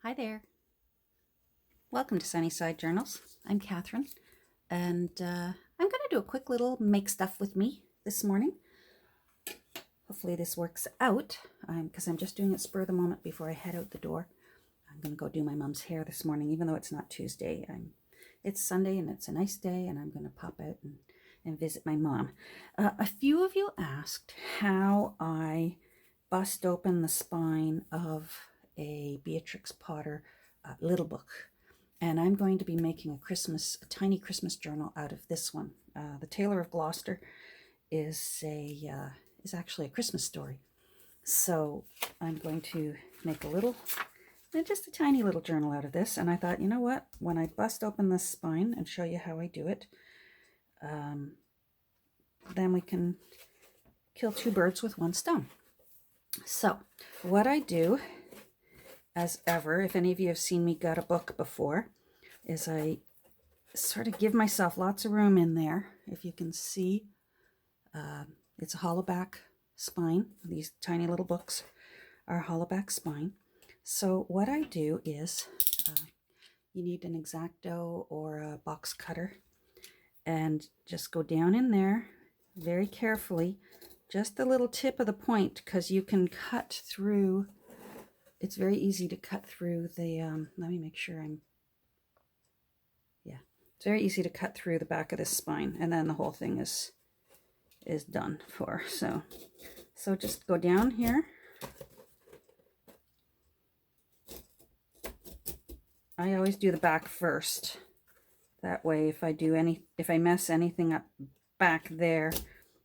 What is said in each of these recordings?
Hi there. Welcome to Sunnyside Journals. I'm Catherine, and I'm going to do a quick little make stuff with me this morning. Hopefully this works out, because I'm just doing it spur of the moment before I head out the door. I'm going to go do my mom's hair this morning, even though it's not Tuesday. It's Sunday, and it's a nice day, and I'm going to pop out and visit my mom. A few of you asked how I bust open the spine of a Beatrix Potter little book, and I'm going to be making a tiny Christmas journal out of this one. The Tailor of Gloucester is actually a Christmas story, so I'm going to make just a tiny little journal out of this. And I thought, you know what? When I bust open this spine and show you how I do it, then we can kill two birds with one stone. So what I do, as ever, if any of you have seen me gut a book before, is I sort of give myself lots of room in there. If you can see, it's a hollow back spine. These tiny little books are hollow back spine. So what I do is, you need an X-Acto or a box cutter, and just go down in there very carefully, just the little tip of the point, because you can cut through. It's very easy to cut through the, let me make sure it's very easy to cut through the back of this spine, and then the whole thing is done for. So just go down here. I always do the back first. That way, if I mess anything up back there,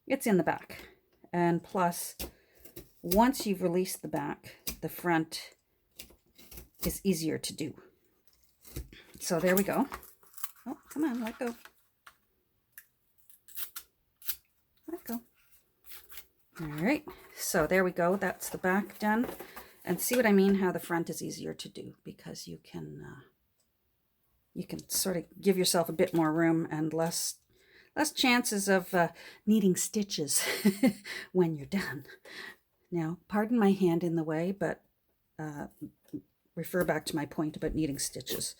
it's in the back. And plus, once you've released the back, the front is easier to do. So there we go. Oh, come on, let go. Let go. All right, so there we go. That's the back done. And see what I mean, how the front is easier to do, because you can sort of give yourself a bit more room and less chances of needing stitches when you're done. Now, pardon my hand in the way, but refer back to my point about needing stitches.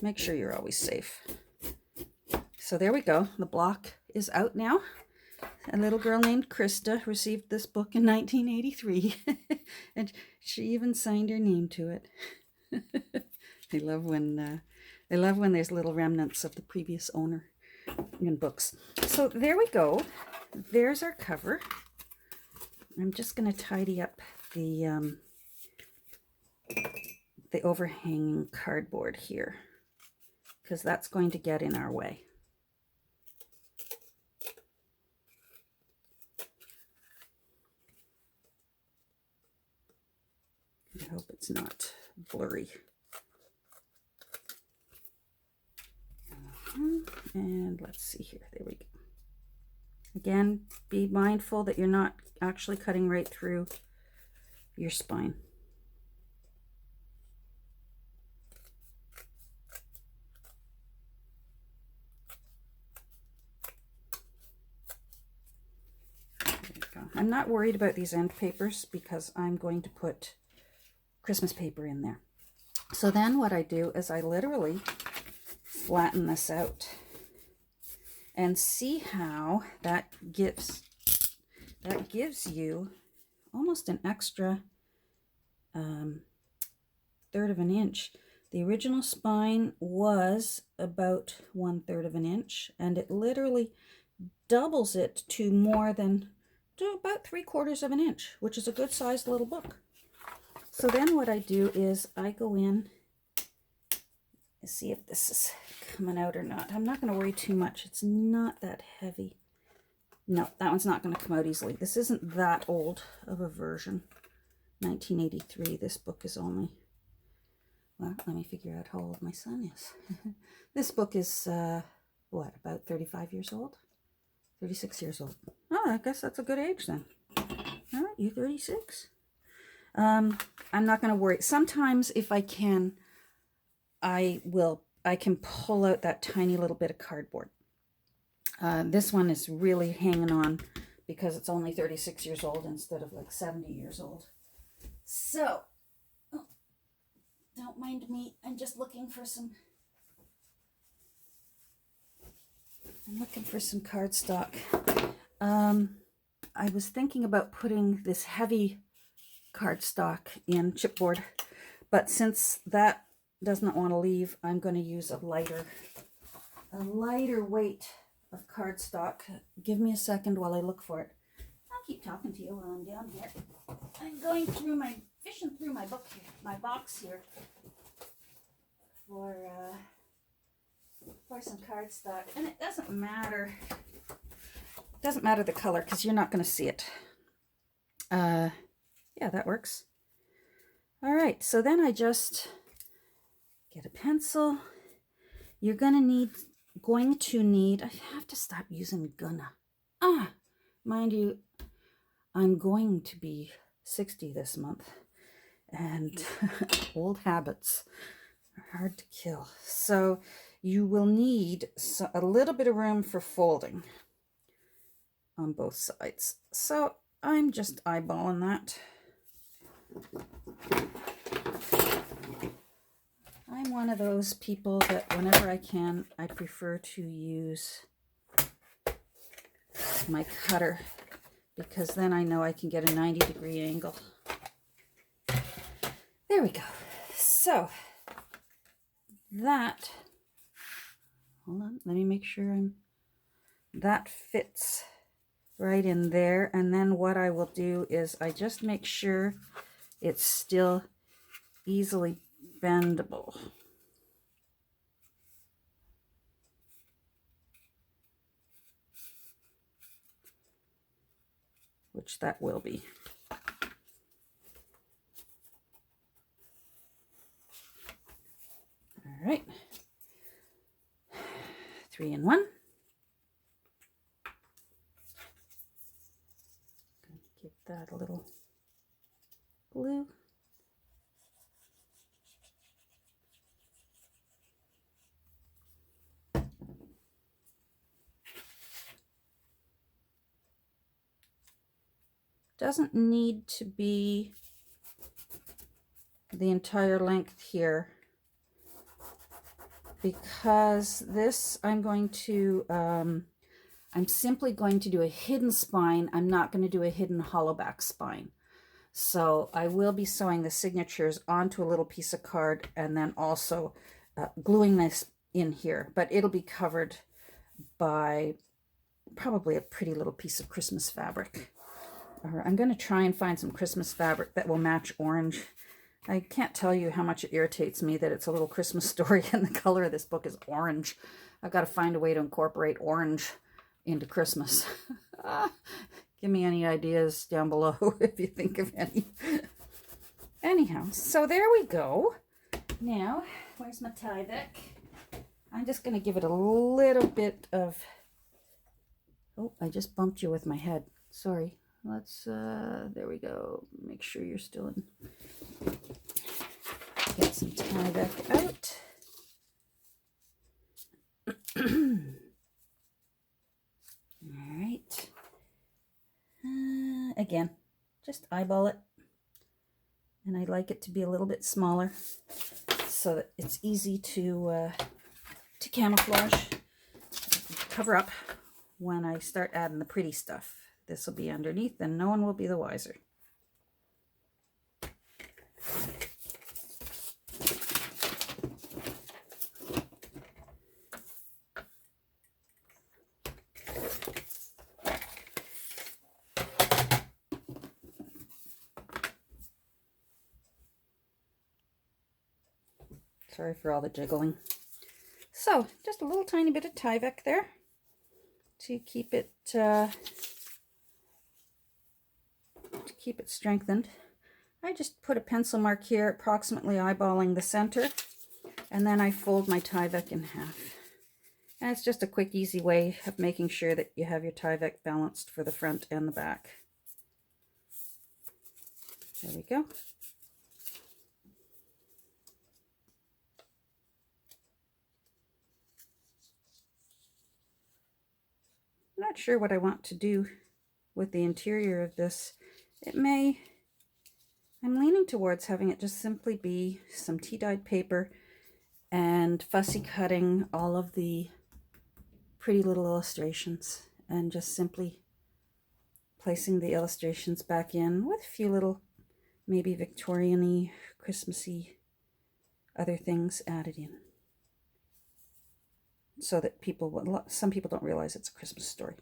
Make sure you're always safe. So there we go. The block is out now. A little girl named Krista received this book in 1983, and she even signed her name to it. I love when there's little remnants of the previous owner in books. So there we go. There's our cover. I'm just going to tidy up the overhanging cardboard here, because that's going to get in our way. I hope it's not blurry. And let's see here. There we go. Again, be mindful that you're not actually cutting right through your spine. There we go. I'm not worried about these end papers, because I'm going to put Christmas paper in there. So then what I do is I literally flatten this out, and see how that gives you almost an extra third of an inch. The original spine was about 1/3 of an inch, and it literally doubles it to about 3/4 of an inch, which is a good sized little book. So then what I do is I go in and see if this is coming out or not. I'm not going to worry too much. It's not that heavy. No, that one's not going to come out easily. This isn't that old of a version. 1983. This book is only, well, let me figure out how old my son is. This book is, about 35 years old? 36 years old. Oh, I guess that's a good age then. All right, you 36. I'm not going to worry. Sometimes if I can, I can pull out that tiny little bit of cardboard. This one is really hanging on because it's only 36 years old instead of like 70 years old. So, don't don't mind me. I'm just looking for some. I'm looking for some cardstock. I was thinking about putting this heavy cardstock in chipboard, but since that does not want to leave, I'm going to use a lighter weight of cardstock. Give me a second while I look for it. I'll keep talking to you while I'm down here. I'm going through fishing through my box here for some cardstock, and it doesn't matter. It doesn't matter the color because you're not going to see it. Yeah, that works. All right, so then I just get a pencil. You're going to need, I have to stop using gonna. Mind you, I'm going to be 60 this month, and old habits are hard to kill. So you will need a little bit of room for folding on both sides. So I'm just eyeballing that. I'm one of those people that whenever I can, I prefer to use my cutter because then I know I can get a 90-degree angle. There we go. So that, hold on, let me make sure that fits right in there. And then what I will do is I just make sure it's still easily bendable. Which that will be. All right. 3 in 1. Give that a little glue. Doesn't need to be the entire length here because this I'm simply going to do a hidden spine. I'm not going to do a hidden hollow back spine. So I will be sewing the signatures onto a little piece of card and then also gluing this in here, but it'll be covered by probably a pretty little piece of Christmas fabric. I'm going to try and find some Christmas fabric that will match orange. I can't tell you how much it irritates me that it's a little Christmas story and the color of this book is orange. I've got to find a way to incorporate orange into Christmas. Give me any ideas down below if you think of any. Anyhow, so there we go. Now, where's my Tyvek? I'm just going to give it a little bit of... Oh, I just bumped you with my head. Sorry. Let's, there we go. Make sure you're still in. Get some Tyvek out. All right. Again, just eyeball it. And I like it to be a little bit smaller so that it's easy to camouflage, cover up when I start adding the pretty stuff. This will be underneath and no one will be the wiser. Sorry for all the jiggling. So, just a little tiny bit of Tyvek there to keep it strengthened. I just put a pencil mark here, approximately eyeballing the center, and then I fold my Tyvek in half. And it's just a quick, easy way of making sure that you have your Tyvek balanced for the front and the back. There we go. I'm not sure what I want to do with the interior of this. It may, I'm leaning towards having it just simply be some tea-dyed paper and fussy cutting all of the pretty little illustrations and just simply placing the illustrations back in with a few little maybe Victorian-y, Christmassy other things added in, so that some people don't realize it's a Christmas story.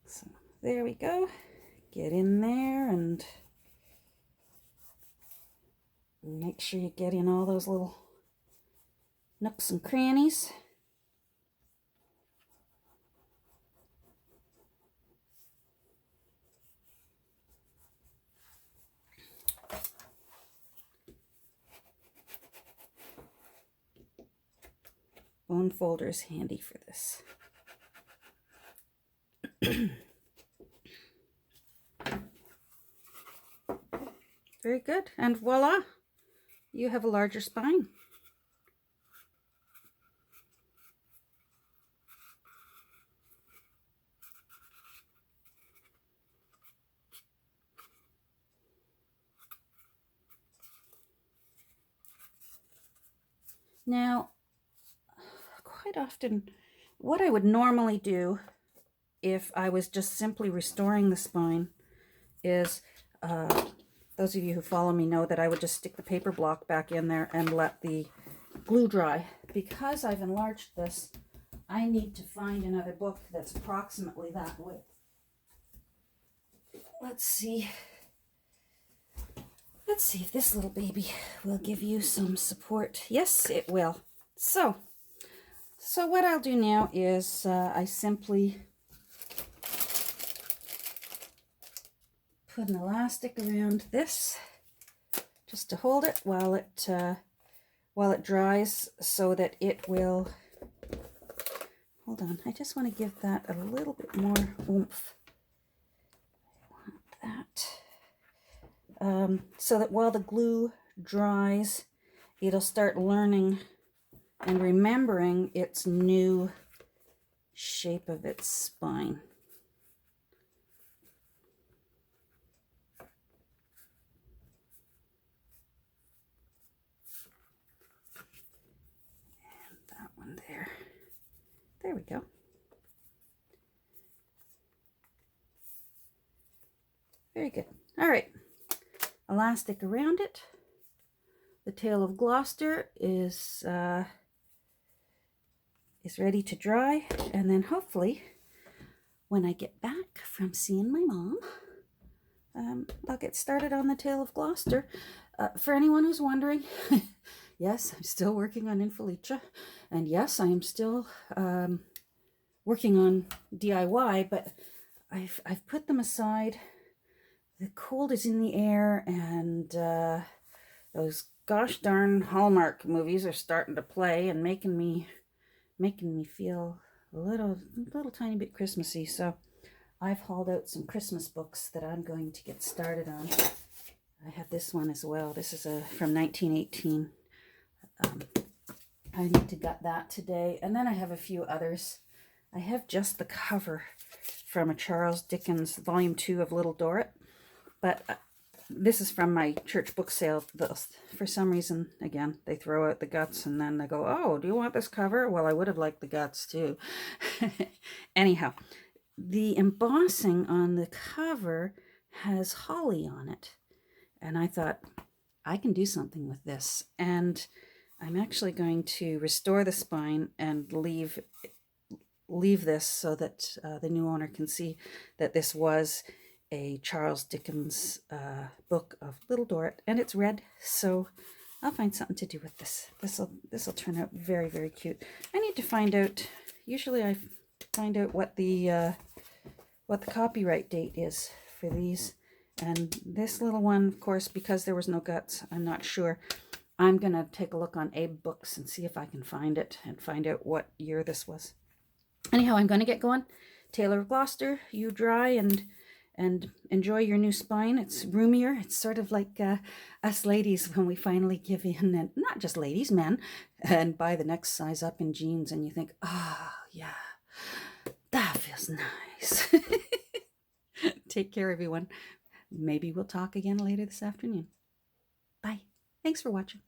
So there we go. Get in there and make sure you get in all those little nooks and crannies. Bone folder is handy for this. Very good. And voila, you have a larger spine. Now, quite often, what I would normally do if I was just simply restoring the spine is, those of you who follow me know that I would just stick the paper block back in there and let the glue dry. Because I've enlarged this, I need to find another book that's approximately that width. Let's see if this little baby will give you some support. Yes, it will. So what I'll do now is I simply put an elastic around this just to hold it while it dries, so that it will, hold on, I just want to give that a little bit more oomph. I want that. So that while the glue dries, it'll start learning and remembering its new shape of its spine. And that one there. There we go. Very good. All right. Elastic around it. The tail of Gloucester is ready to dry, and then hopefully when I get back from seeing my mom, I'll get started on the tail of Gloucester. For anyone who's wondering, yes, I'm still working on Infelicia, and yes, I am still working on DIY, but I've put them aside. The cold is in the air, and those gosh darn Hallmark movies are starting to play and making me feel a little tiny bit Christmassy. So I've hauled out some Christmas books that I'm going to get started on. I have this one as well. This is from 1918. I need to gut that today. And then I have a few others. I have just the cover from a Charles Dickens Volume 2 of Little Dorrit. But this is from my church book sale. For some reason, again, they throw out the guts and then they go, oh, do you want this cover? Well, I would have liked the guts too. Anyhow, the embossing on the cover has holly on it. And I thought, I can do something with this. And I'm actually going to restore the spine and leave this so that the new owner can see that this was a Charles Dickens book of Little Dorrit, and it's red, so I'll find something to do with this. This'll turn out very, very cute. I need to find out. Usually, I find out what the copyright date is for these, and this little one, of course, because there was no guts, I'm not sure. I'm gonna take a look on Abe Books and see if I can find it and find out what year this was. Anyhow, I'm gonna get going. Taylor of Gloucester, you dry and enjoy your new spine. It's roomier. It's sort of like us ladies when we finally give in, and not just ladies, men, and buy the next size up in jeans, and you think, oh, yeah, that feels nice. Take care, everyone. Maybe we'll talk again later this afternoon. Thanks for watching.